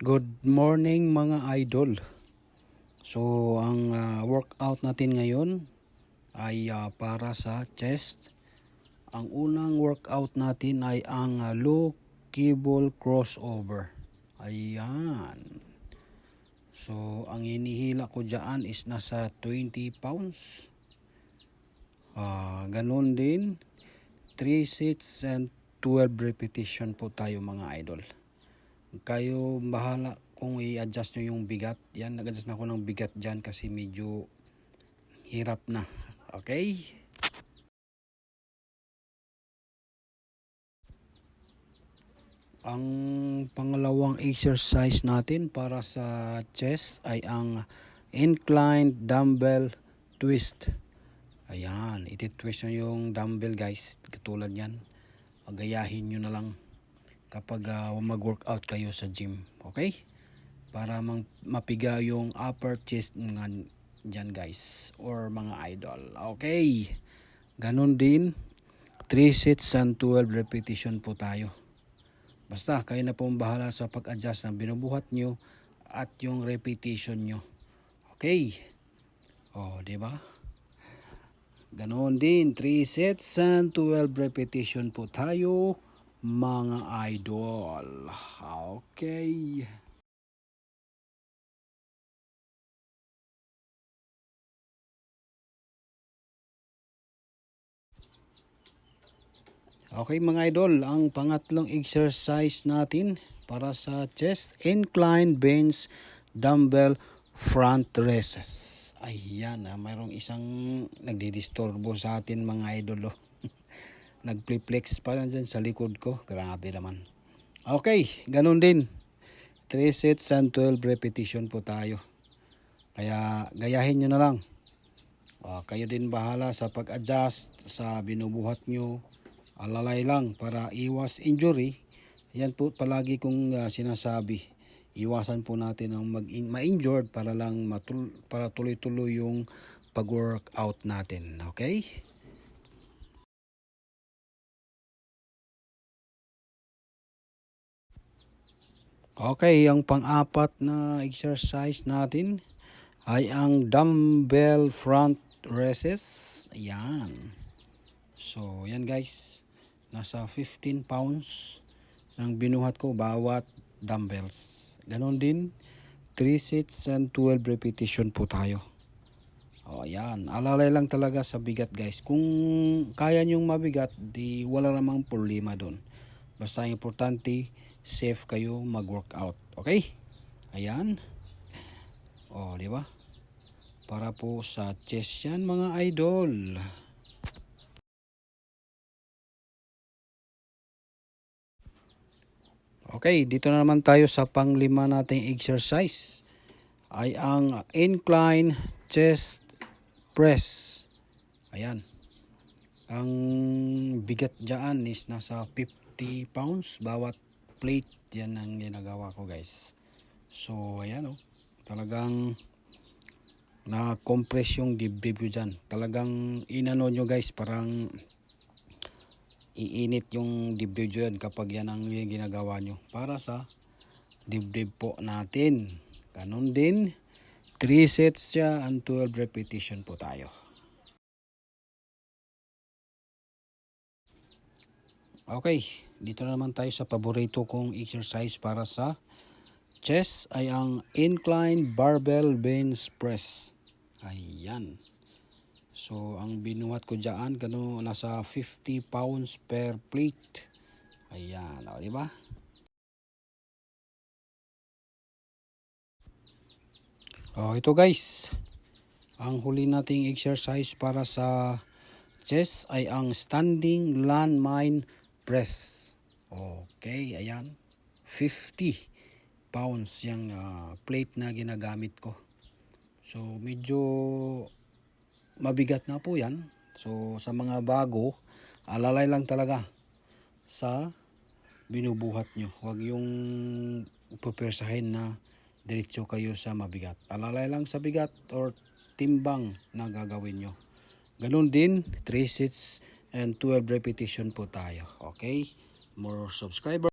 Good morning mga idol. So ang workout natin ngayon ay para sa chest. Ang unang workout natin ay ang low cable crossover. Ayan. So ang hinihila ko dyan is nasa 20 pounds. Ganun din 3 sets and 12 repetition po tayo mga idol. Kayo bahala kung i-adjust nyo yung bigat. Yan, nag-adjust na ako ng bigat dyan kasi medyo hirap na. Okay? Ang pangalawang exercise natin para sa chest ay ang inclined dumbbell twist. Ayan, iti-twist nyo yung dumbbell guys. Katulad yan. Gayahin nyo na lang kapag mag-workout kayo sa gym. Okay? Para mapiga yung upper chest nga dyan guys. Or mga idol. Okay? Ganon din. 3 sets and 12 repetition po tayo. Basta kayo na pong bahala sa pag-adjust ng binubuhat nyo at yung repetition nyo. Okay? O, diba? Ganon din. 3 sets and 12 repetition po tayo. Mga idol. Okay. Okay mga idol, ang pangatlong exercise natin para sa chest, incline bench dumbbell front raises. Ayan, mayroong isang nagdidisturbo sa atin mga idol. Nagplex pa dyan sa likod ko. Grabe naman. Okay, ganun din. 3 sets and 12 repetition po tayo. Kaya gayahin nyo na lang. Kayo din bahala sa pag-adjust sa binubuhat nyo. Alalay lang para iwas injury. Yan po palagi kong sinasabi. Iwasan po natin ang ma-injured para lang para tuloy-tuloy yung pag-workout natin. Okay? Okay, ang pang-apat na exercise natin ay ang dumbbell front raises. Ayan. So, yan guys. Nasa 15 pounds ng binuhat ko bawat dumbbells. Ganon din, 3 sets and 12 repetition po tayo. O, ayan. Alalay lang talaga sa bigat guys. Kung kaya nyong mabigat, di wala namang problema doon. Basta importante, safe kayo mag-workout. Okay? Ayan. O, di ba? Para po sa chest yan mga idol. Okay, dito na naman tayo sa panglima nating exercise. Ay ang incline chest press. Ayan. Ang bigat dyan is nasa 50 pounds bawat plate. Yan ang ginagawa ko guys. So, ayan o. Talagang na-compress yung dibdib dyan. Talagang inano nyo guys, parang iinit yung dibdib dyan kapag yan ang ginagawa nyo. Para sa dibdib po natin. Ganon din. 3 sets siya and 12 repetition po tayo. Okay, dito na naman tayo sa paborito kong exercise para sa chest ay ang incline barbell bench press. Ayan. So, ang binuhat ko dyan, nasa 50 pounds per plate. Ayan, o, diba? O, ito guys. Ang huli nating exercise para sa chest ay ang standing landmine press. Okay, ayan. 50 pounds yung plate na ginagamit ko. So, medyo mabigat na po yan. So, sa mga bago, alalay lang talaga sa binubuhat nyo. Huwag yung pupersahin na diretso kayo sa mabigat. Alalay lang sa bigat or timbang na gagawin nyo. Ganun din, 3 sets and 12 repetition po tayo. Okay? More subscribers.